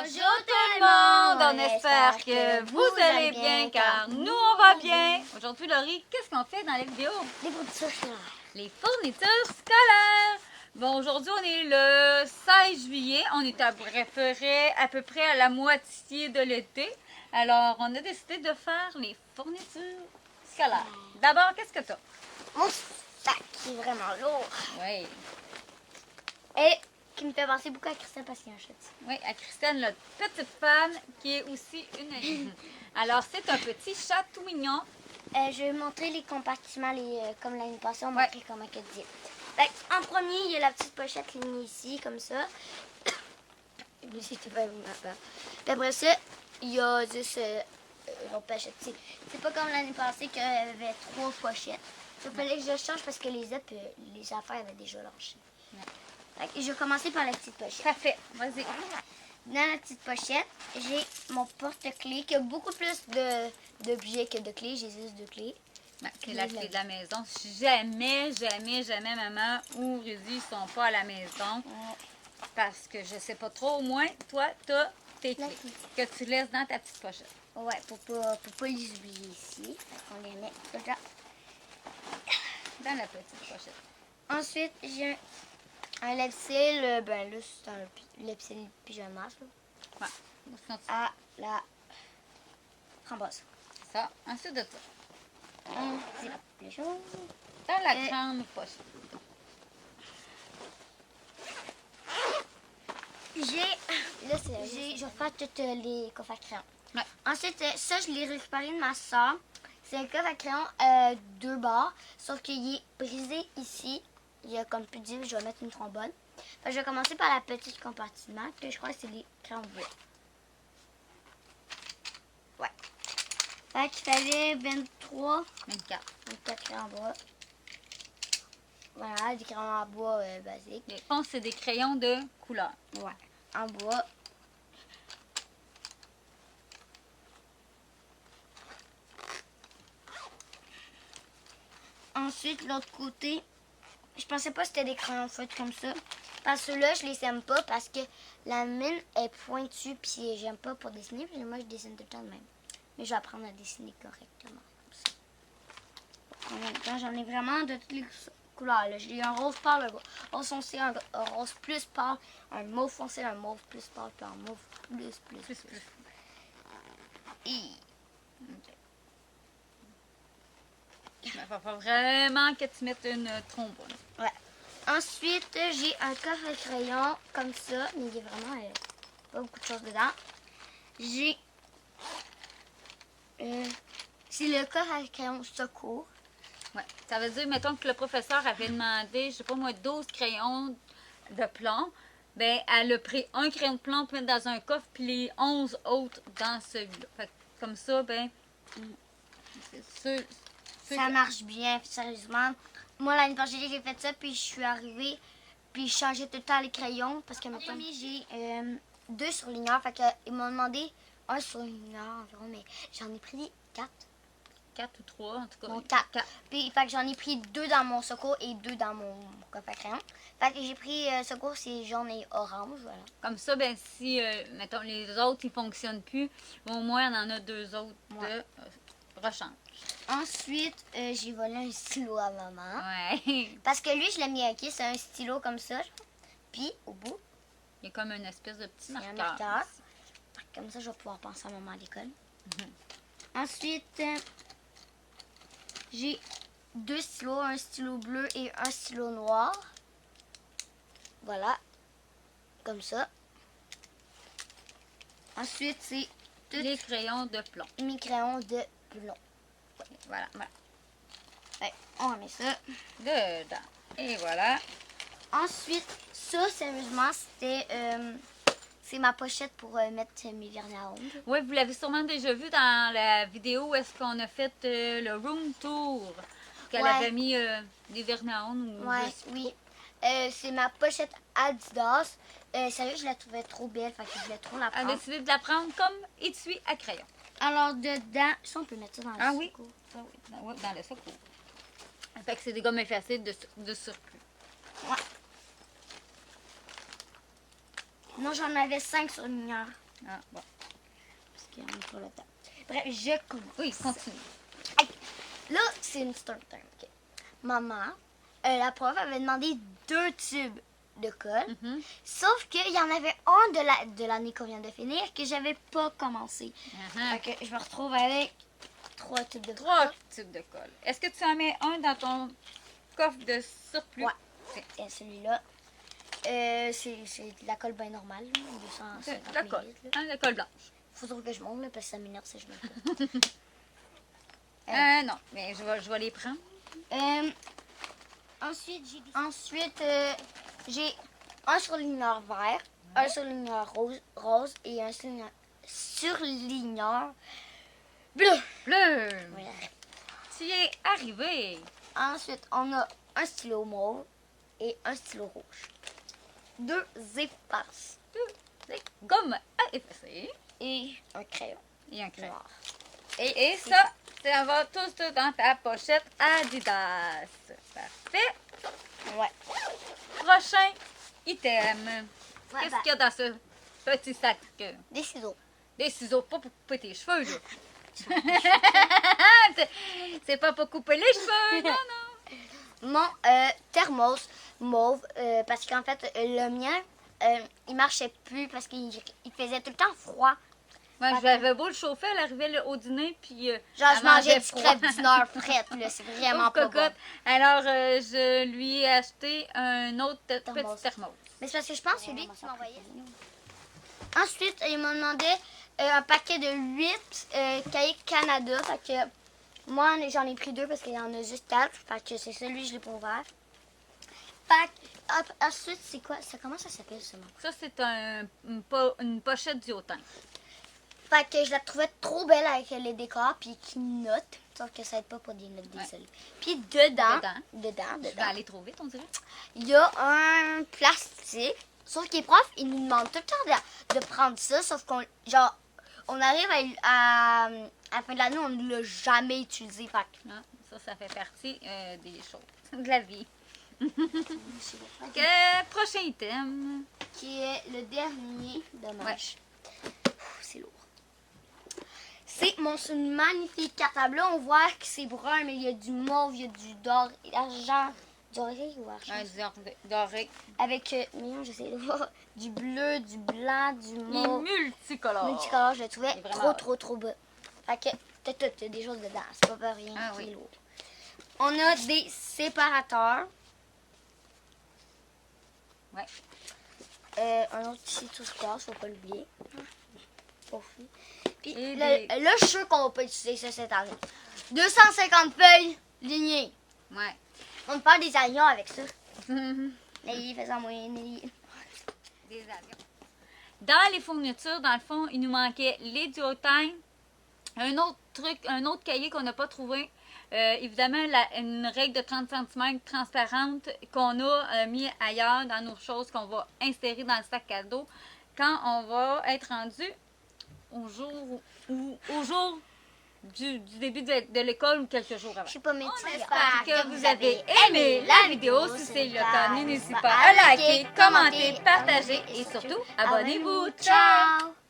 Bonjour tout le monde! On espère que vous allez bien car nous on va bien! Aujourd'hui Laurie, qu'est-ce qu'on fait dans la vidéo? Les fournitures scolaires. Les fournitures scolaires! Bon, aujourd'hui on est le 16 juillet, on est à peu près à la moitié de l'été. Alors on a décidé de faire les fournitures scolaires. D'abord, qu'est-ce que tu as? Mon sac qui est vraiment lourd. Oui. Et qui me fait penser beaucoup à Christine parce qu'il y a un chat. Oui, à Christine, notre petite fan qui est aussi une amie. Alors, c'est un petit chat tout mignon. Je vais montrer les compartiments, comme l'année passée, on Ouais. montrait comment que dit. En premier, il y a la petite pochette lignée ici, comme ça. Lui, c'était pas ma part. Puis après ça, il y a juste l'autre pochette. C'est pas comme l'année passée qu'il y avait 3 pochettes. Il fallait que je change parce que les affaires avaient déjà lâché. Fait que je vais commencer par la petite pochette. Parfait, vas-y. Dans la petite pochette, j'ai mon porte-clés qui a beaucoup plus d'objets que de clés. J'ai juste 2 clés. C'est la clé de la maison. Si jamais maman ou Rudy ne sont pas à la maison, parce que je sais pas trop, au moins, toi, tu as tes clés que tu laisses dans ta petite pochette. Ouais, pour pas les oublier ici. On les met déjà. Dans la petite pochette. Ensuite, j'ai un lave-cils. Ben là, c'est un lave-cils pyjama, là, Ouais. Sinon, à la framboise. c'est ça. Ensuite de ça, Un petit les choses. dans la grande pochette. Je vais faire toutes les coffres à crayon. Ouais. Ensuite, ça, je l'ai récupéré de ma soeur. C'est un coffre à crayon 2 barres, sauf qu'il est brisé ici. Il y a comme plus de 10, je vais mettre une trombone. Fait que je vais commencer par la petite compartiment, que je crois que c'est les crayons bleus. Ouais. Fait qu'il fallait 23, 24 crayons en bois. Voilà, des crayons en bois basiques. Les fonds, c'est des crayons de couleur. Ouais. En bois. Ensuite, l'autre côté, je pensais pas que c'était des crayons feutres comme ça. Parce que là, je les aime pas parce que la mine est pointue puis j'aime pas pour dessiner. Puis moi, je dessine tout le temps de même. Mais je vais apprendre à dessiner correctement comme ça. En même temps, j'en ai vraiment de toutes les couleurs. Là. J'ai un rose pâle, un rose foncé, un rose plus pâle, un mauve foncé, un mauve plus pâle, puis un mauve plus. Et... Il va falloir vraiment que tu mettes une trombone. Ouais. Ensuite, j'ai un coffre à crayon comme ça, mais il y a vraiment pas beaucoup de choses dedans. J'ai... c'est le coffre à crayon secours. Ouais. Ça veut dire, mettons que le professeur avait demandé, je sais pas moi, 12 crayons de plomb. Ben, elle a pris un crayon de plomb pour mettre dans un coffre, puis les 11 autres dans celui-là. Fait que, comme ça, ben, c'est sûr. Ça marche bien, sérieusement. Moi, l'année passée, j'ai fait ça, puis je suis arrivée, puis je changeais tout le temps les crayons, parce que maintenant, j'ai 2 surligneurs, fait qu'ils m'ont demandé un surligneur environ, mais j'en ai pris 4. 4 ou 3, en tout cas. Bon, 4. Puis, fait que j'en ai pris 2 dans mon secours et 2 dans mon coffre à crayon. Fait que j'ai pris secours, c'est jaune et orange, voilà. Comme ça, ben, si, mettons, les autres, ils fonctionnent plus, au moins, on en a 2 autres de rechange. Ensuite, j'ai volé un stylo à maman. Ouais. Parce que lui, je l'ai mis à qui? C'est un stylo comme ça. Genre. Puis, au bout, Il y a comme une espèce de petit il y a un marqueur. marqueur. Comme ça, je vais pouvoir penser à maman à l'école. Ensuite, j'ai 2 stylos, un stylo bleu et un stylo noir. Voilà. Comme ça. Ensuite, c'est Les crayons de plomb. mes crayons de plomb. Voilà. Ouais, on met ça. Dedans. Et voilà. Ensuite, ça, sérieusement, c'était... c'est ma pochette pour mettre mes vernets à ongles. Oui, vous l'avez sûrement déjà vu dans la vidéo où est-ce qu'on a fait le room tour. Qu'elle avait mis des vernets à ongles. Ouais, oui. C'est ma pochette Adidas. Sérieux, je la trouvais trop belle, fait que je voulais trop la Elle a prendre. décidé de la prendre comme étui à crayon. Alors, dedans, ça, on peut mettre ça dans le oui. secours. Oui, dans le secours. Fait que c'est des gommes effacées de surplus. Ouais. Non, j'en avais 5 sur le mineur. Ah, bon. Parce qu'on est sur le temps. Bref, je commence. Oui, continue. Là, c'est une story time. OK. Maman, la prof avait demandé 2 tubes de colle. Mhm. Sauf qu'il y en avait un de l'année qu'on vient de finir que j'avais pas commencé. Uh-huh. Fait que je me retrouve avec 3 tubes de 3 colle. types de colle. Est-ce que tu en mets un dans ton coffre de surplus? Ouais. Et celui-là, c'est de la colle bien normale, là, 250 La colle. millilitres, là. Hein, la colle blanche. Faut trop que je monte, là, parce que ça m'énerve si je me pas. Non, mais je vais les prendre. Ensuite, j'ai un surligneur vert, un surligneur rose et un surligneur bleu. Bleu. Voilà. Tu y es arrivé. Ensuite, on a un stylo mauve et un stylo rouge. 2 effaces Gomme à effacer. et un crayon Et un crayon. noir. Et ça, ça va tous dans ta pochette Adidas. Parfait. Ouais. Prochain item. Ouais, Qu'est-ce bah, qu'il y a dans ce petit sac? des ciseaux. Des ciseaux, pas pour couper tes cheveux, là. C'est pas pour couper les cheveux, non, non. Mon thermos mauve, parce qu'en fait, le mien, il marchait plus parce qu'il faisait tout le temps froid. Moi, j'avais beau le chauffer, elle arrivait au dîner, puis. Genre, elle je mangeais du froid. crêpe dîner frette, là. C'est vraiment Pauvre pas bon. cocotte. Alors, je lui ai acheté un autre Thermos. petit thermos. Mais c'est parce que je pense que c'est lui qui m'envoyait. Ensuite, il m'a demandé un paquet de 8 cahiers Canada. Fait que moi, j'en ai pris 2 parce qu'il y en a juste 4. Fait que c'est celui que je l'ai pas ouvert. Fait que, ensuite, c'est quoi? Comment ça s'appelle, ça? Ça, c'est une pochette d'iotin. Fait que je la trouvais trop belle avec les décors puis qui note. Sauf que ça aide pas pour des notes des seuls. Puis dedans, Je vais aller trop vite, on dirait. il y a un plastique. Sauf que les profs, ils nous demandent tout le temps de prendre ça. Sauf qu'on on arrive à la fin de l'année, on ne l'a jamais utilisé. Fait que, Ah, ça fait partie des choses de la vie. Prochain item. qui est le dernier dommage. C'est lourd. C'est mon magnifique cartable. Là, on voit que c'est brun, mais il y a du mauve, il y a du argent. Doré ou argent? Un doré. Avec, je sais pas, du bleu, du blanc, du Il est mauve. multicolore. Multicolore, je le trouvais Il est vraiment trop beau. Fait que, t'as des choses dedans. C'est pas rien Ah qui oui. est lourd. On a des séparateurs. Ouais. Un autre ici, tout ce classe, faut pas l'oublier. Puis Et là, je suis sûre qu'on va pas utiliser ça cette année. 250 feuilles lignées. Ouais. On peut faire des avions avec ça. Mais faisant moyen. Des avions. Dans les fournitures, dans le fond, il nous manquait les duotimes, un autre truc, un autre cahier qu'on n'a pas trouvé. Évidemment, une règle de 30 cm transparente qu'on a mis ailleurs dans nos choses qu'on va insérer dans le sac à dos quand on va être rendu au jour du début de l'école ou quelques jours avant. Je sais pas, mais On tu espère que vous avez aimé la vidéo. Si c'est le cas, n'hésitez pas à liker, commenter, partager et surtout, abonnez-vous. Ciao! Ciao!